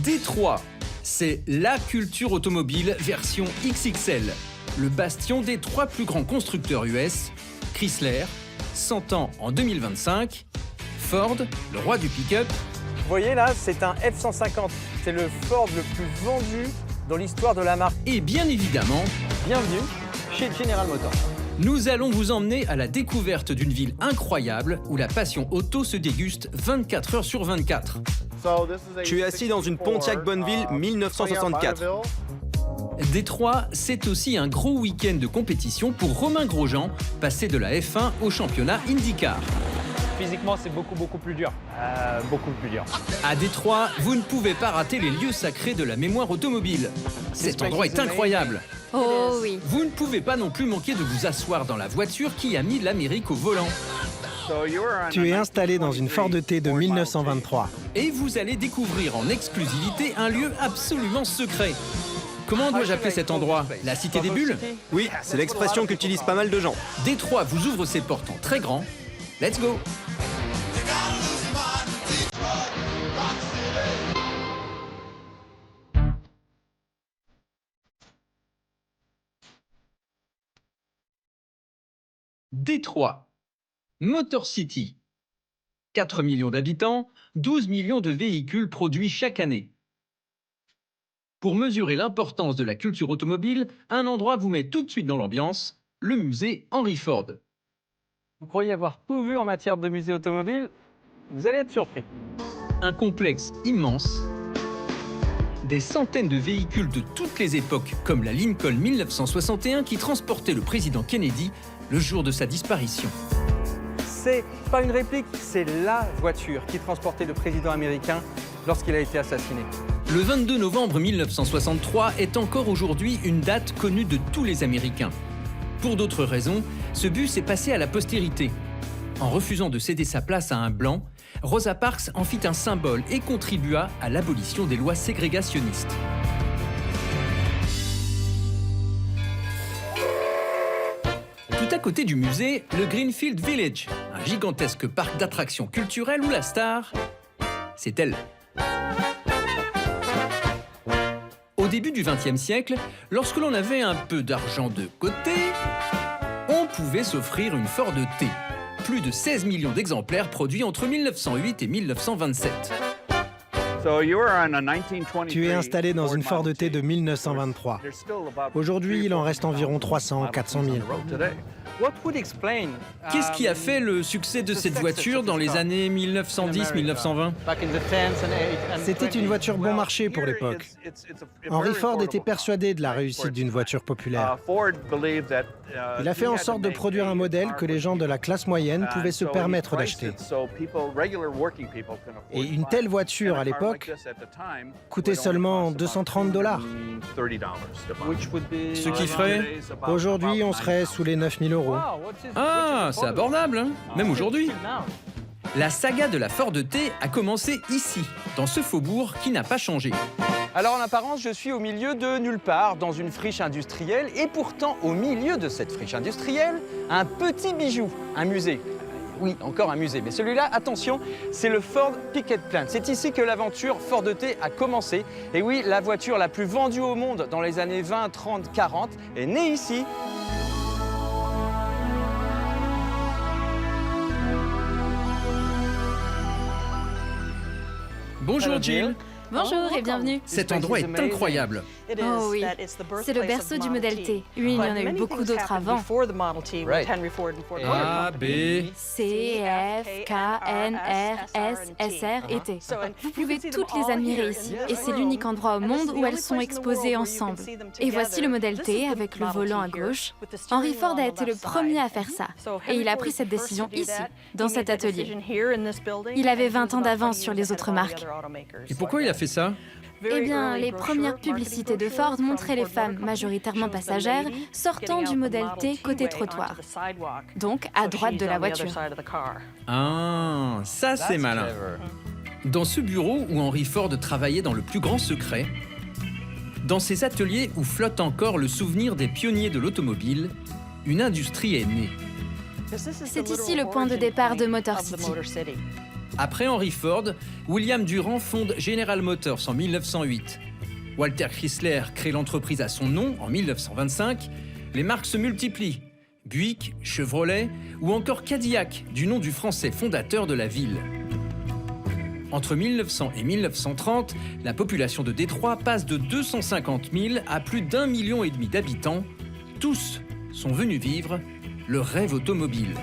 Détroit, c'est la culture automobile version XXL. Le bastion des 3 plus grands constructeurs US, Chrysler, 100 ans en 2025, Ford, le roi du pick-up. Vous voyez là, c'est un F-150. C'est le Ford le plus vendu dans l'histoire de la marque. Et bien évidemment, Bienvenue chez General Motors. nous allons vous emmener à la découverte d'une ville incroyable où la passion auto se déguste 24 heures sur 24. Je suis assis dans une Pontiac Bonneville 1964. Détroit, c'est aussi un gros week-end de compétition pour Romain Grosjean, passé de la F1 au championnat IndyCar. Physiquement, c'est beaucoup plus dur. Beaucoup plus dur. À Détroit, vous ne pouvez pas rater les lieux sacrés de la mémoire automobile. Cet endroit est incroyable. Oh oui. Vous ne pouvez pas non plus manquer de vous asseoir dans la voiture qui a mis l'Amérique au volant. Tu es installé dans une Ford T de 1923. Et vous allez découvrir en exclusivité un lieu absolument secret. Comment dois-je appeler cet endroit? La Cité des Bulles? Oui, c'est l'expression qu'utilisent pas mal de gens. Détroit vous ouvre ses portes en très grand. Let's go! Détroit. Motor City. 4 millions d'habitants, 12 millions de véhicules produits chaque année. Pour mesurer l'importance de la culture automobile, un endroit vous met tout de suite dans l'ambiance, le musée Henry Ford. Vous croyez avoir tout vu en matière de musée automobile? Vous allez être surpris. Un complexe immense, des centaines de véhicules de toutes les époques, comme la Lincoln 1961 qui transportait le président Kennedy le jour de sa disparition. C'est pas une réplique, c'est la voiture qui transportait le président américain lorsqu'il a été assassiné. Le 22 novembre 1963 est encore aujourd'hui une date connue de tous les Américains. Pour d'autres raisons, ce bus est passé à la postérité. En refusant de céder sa place à un blanc, Rosa Parks en fit un symbole et contribua à l'abolition des lois ségrégationnistes. Tout à côté du musée, le Greenfield Village, un gigantesque parc d'attractions culturelles où la star, c'est elle. Au début du XXe siècle, lorsque l'on avait un peu d'argent de côté, on pouvait s'offrir une Ford T. Plus de 16 millions d'exemplaires produits entre 1908 et 1927. Tu es installé dans une Ford T de 1923. Aujourd'hui, il en reste environ 300 à 400 000. Qu'est-ce qui a fait le succès de cette voiture dans les années 1910-1920 ? C'était une voiture bon marché pour l'époque. Henry Ford était persuadé de la réussite d'une voiture populaire. Il a fait en sorte de produire un modèle que les gens de la classe moyenne pouvaient se permettre d'acheter. Et une telle voiture à l'époque coûtait seulement $230. Ce qui ferait ? Aujourd'hui, on serait sous les 9 000 €. Ah, c'est abordable, hein, même aujourd'hui. La saga de la Ford T a commencé ici, dans ce faubourg qui n'a pas changé. Alors en apparence, je suis au milieu de nulle part, dans une friche industrielle, et pourtant au milieu de cette friche industrielle, un petit bijou, un musée. Oui, encore un musée, mais celui-là, attention, c'est le Ford Picket Plant. C'est ici que l'aventure Ford T a commencé. Et oui, la voiture la plus vendue au monde dans les années 20, 30, 40 est née ici. Bonjour Jill. Bonjour et bienvenue. Cet endroit est incroyable. Oh oui, c'est le berceau du modèle T. Oui, il y en a eu beaucoup d'autres avant. A, B... C, F, K, N, R, S, S, R et T. Vous pouvez toutes les admirer ici, et c'est l'unique endroit au monde où elles sont exposées ensemble. Et voici le modèle T avec le volant à gauche. Henry Ford a été le premier à faire ça, et il a pris cette décision ici, dans cet atelier. Il avait 20 ans d'avance sur les autres marques. Et pourquoi il a fait ça ? Eh bien, les premières publicités de Ford montraient les femmes, majoritairement passagères, sortant du modèle T côté trottoir, donc à droite de la voiture. Ah, ça c'est malin. Dans ce bureau où Henry Ford travaillait dans le plus grand secret, dans ces ateliers où flotte encore le souvenir des pionniers de l'automobile, une industrie est née. C'est ici le point de départ de Motor City. Après Henry Ford, William Durand fonde General Motors en 1908. Walter Chrysler crée l'entreprise à son nom en 1925. Les marques se multiplient. Buick, Chevrolet ou encore Cadillac, du nom du Français fondateur de la ville. Entre 1900 et 1930, la population de Détroit passe de 250 000 à plus d'1,5 million d'habitants. Tous sont venus vivre le rêve automobile.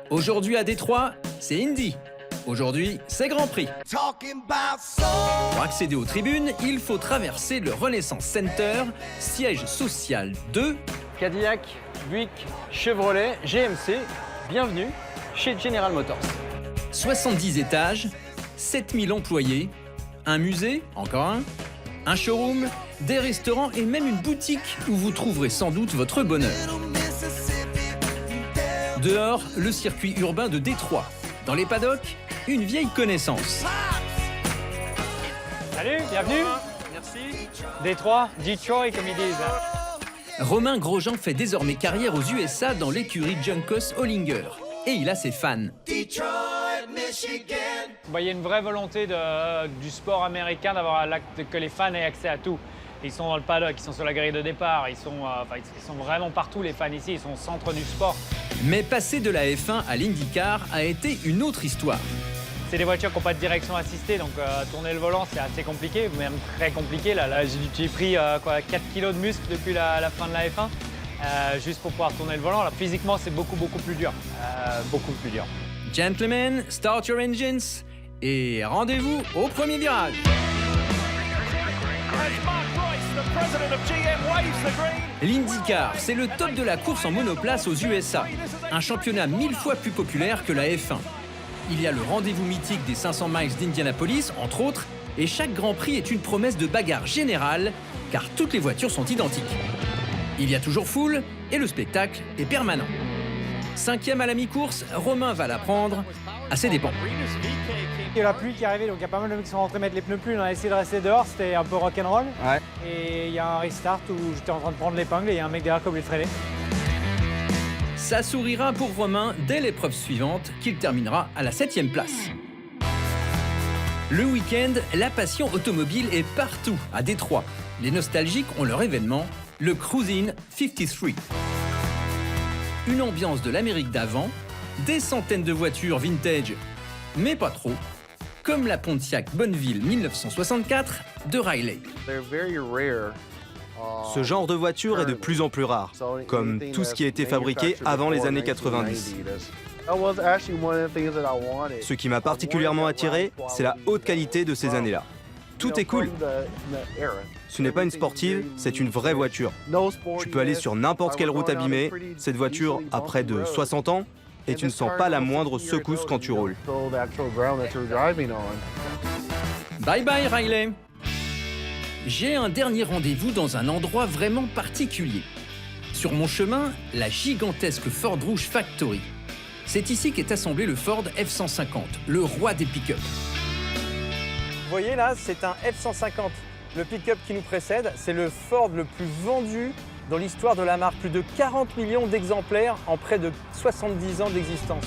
Aujourd'hui à Détroit, c'est Indy. Aujourd'hui, c'est Grand Prix. Pour accéder aux tribunes, il faut traverser le Renaissance Center, siège social de Cadillac, Buick, Chevrolet, GMC, bienvenue chez General Motors. 70 étages, 7000 employés, un musée, encore un showroom, des restaurants et même une boutique où vous trouverez sans doute votre bonheur. Dehors, le circuit urbain de Détroit. Dans les paddocks, une vieille connaissance. Salut, bienvenue. Merci. Détroit, Detroit, comme ils disent. Romain Grosjean fait désormais carrière aux USA dans l'écurie Juncos Hollinger. Et il a ses fans. Il y a une vraie volonté du sport américain que les fans aient accès à tout. Ils sont dans le paddock, ils sont sur la grille de départ, ils sont vraiment partout, les fans ici, ils sont au centre du sport. Mais passer de la F1 à l'IndyCar a été une autre histoire. C'est des voitures qui n'ont pas de direction assistée, donc tourner le volant, c'est assez compliqué, même très compliqué. Là j'ai pris 4 kilos de muscle depuis la fin de la F1, juste pour pouvoir tourner le volant. Là, physiquement, c'est beaucoup plus dur. Beaucoup plus dur. Gentlemen, start your engines et rendez-vous au premier virage. L'IndyCar, c'est le top de la course en monoplace aux USA. Un championnat 1000 fois plus populaire que la F1. Il y a le rendez-vous mythique des 500 miles d'Indianapolis, entre autres, et chaque Grand Prix est une promesse de bagarre générale, car toutes les voitures sont identiques. Il y a toujours foule, et le spectacle est permanent. 5e à la mi-course, Romain va la prendre à ses dépens. Il y a la pluie qui est arrivée, donc il y a pas mal de mecs qui sont rentrés mettre les pneus pluie. On a essayé de rester dehors, c'était un peu rock'n'roll. Ouais. Et il y a un restart où j'étais en train de prendre l'épingle et il y a un mec derrière qui a oublié de freiner. Ça sourira pour Romain dès l'épreuve suivante, qu'il terminera à la 7e place. Le week-end, la passion automobile est partout à Détroit. Les nostalgiques ont leur événement, le Cruisin' 53. Une ambiance de l'Amérique d'avant, des centaines de voitures vintage, mais pas trop, comme la Pontiac Bonneville 1964 de Riley. Ce genre de voiture est de plus en plus rare, comme tout ce qui a été fabriqué avant les années 90. Ce qui m'a particulièrement attiré, c'est la haute qualité de ces années-là. Tout est cool. Ce n'est pas une sportive, c'est une vraie voiture. Tu peux aller sur n'importe quelle route abîmée, cette voiture a près de 60 ans, et tu ne sens pas la moindre secousse quand tu roules. Bye bye Riley. J'ai un dernier rendez-vous dans un endroit vraiment particulier. Sur mon chemin, la gigantesque Ford Rouge Factory. C'est ici qu'est assemblé le Ford F-150, le roi des pick-up. Vous voyez là, c'est un F-150. Le pick-up qui nous précède, c'est le Ford le plus vendu dans l'histoire de la marque. Plus de 40 millions d'exemplaires en près de 70 ans d'existence.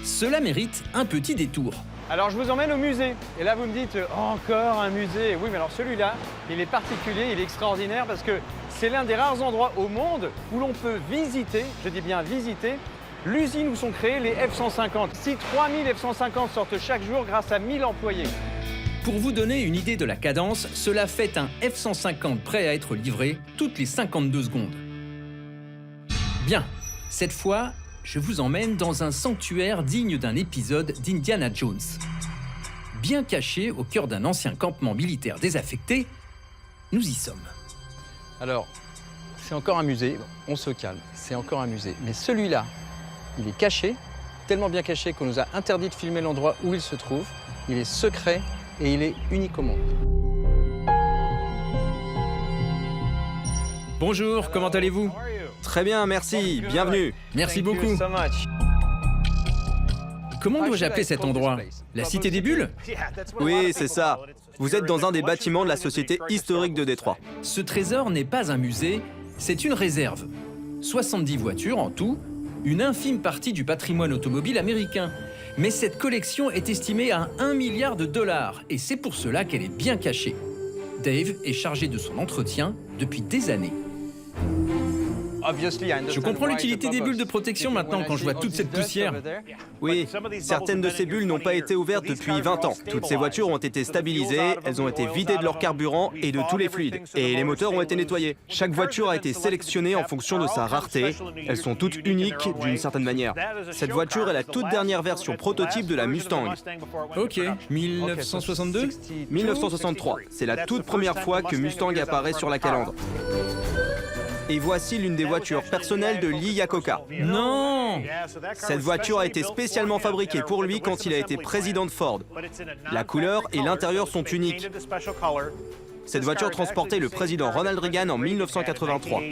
Cela mérite un petit détour. Alors je vous emmène au musée. Et là vous me dites, encore un musée. Oui, mais alors celui-là, il est particulier, il est extraordinaire parce que c'est l'un des rares endroits au monde où l'on peut visiter, je dis bien visiter, l'usine où sont créés les F-150. Si 3000 F-150 sortent chaque jour grâce à 1000 employés. Pour vous donner une idée de la cadence, cela fait un F-150 prêt à être livré toutes les 52 secondes. Bien, cette fois, je vous emmène dans un sanctuaire digne d'un épisode d'Indiana Jones. Bien caché au cœur d'un ancien campement militaire désaffecté, nous y sommes. Alors, c'est encore un musée. Bon, on se calme, c'est encore un musée. Mais celui-là, il est caché, tellement bien caché qu'on nous a interdit de filmer l'endroit où il se trouve. Il est secret et il est unique au monde. Bonjour, comment allez-vous? Très bien, merci, bienvenue. Merci beaucoup. Comment dois-je appeler cet endroit? La Cité des Bulles? Oui, c'est ça. Vous êtes dans un des bâtiments de la Société historique de Détroit. Ce trésor n'est pas un musée, c'est une réserve. 70 voitures en tout, une infime partie du patrimoine automobile américain. Mais cette collection est estimée à 1 milliard de dollars et c'est pour cela qu'elle est bien cachée. Dave est chargé de son entretien depuis des années. Je comprends l'utilité des bulles de protection maintenant quand je vois toute cette poussière. Oui, certaines de ces bulles n'ont pas été ouvertes depuis 20 ans. Toutes ces voitures ont été stabilisées, elles ont été vidées de leur carburant et de tous les fluides. Et les moteurs ont été nettoyés. Chaque voiture a été sélectionnée en fonction de sa rareté. Elles sont toutes uniques d'une certaine manière. Cette voiture est la toute dernière version prototype de la Mustang. Ok, 1962? 1963, c'est la toute première fois que Mustang apparaît sur la calandre. Et voici l'une des voitures personnelles de Lee Iacocca. Non! Cette voiture a été spécialement fabriquée pour lui quand il a été président de Ford. La couleur et l'intérieur sont uniques. Cette voiture transportait le président Ronald Reagan en 1983.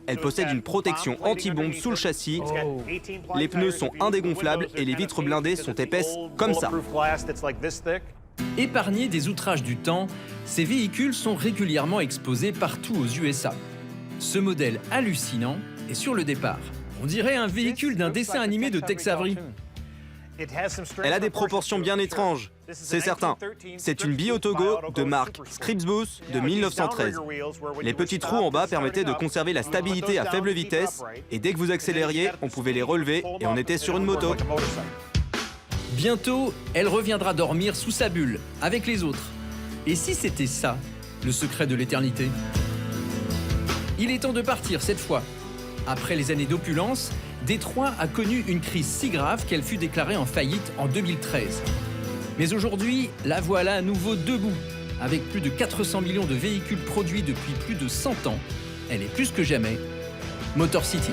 Elle possède une protection anti-bombe sous le châssis. Les pneus sont indégonflables et les vitres blindées sont épaisses comme ça. Épargnés des outrages du temps, ces véhicules sont régulièrement exposés partout aux USA. Ce modèle hallucinant est sur le départ. On dirait un véhicule d'un dessin animé de Tex Avery. Elle a des proportions bien étranges, c'est certain. C'est une Biotogo de marque Scripps-Booth de 1913. Les petits trous en bas permettaient de conserver la stabilité à faible vitesse et dès que vous accélériez, on pouvait les relever et on était sur une moto. Bientôt, elle reviendra dormir sous sa bulle, avec les autres. Et si c'était ça, le secret de l'éternité? Il est temps de partir cette fois. Après les années d'opulence, Détroit a connu une crise si grave qu'elle fut déclarée en faillite en 2013. Mais aujourd'hui, la voilà à nouveau debout. Avec plus de 400 millions de véhicules produits depuis plus de 100 ans, elle est plus que jamais Motor City.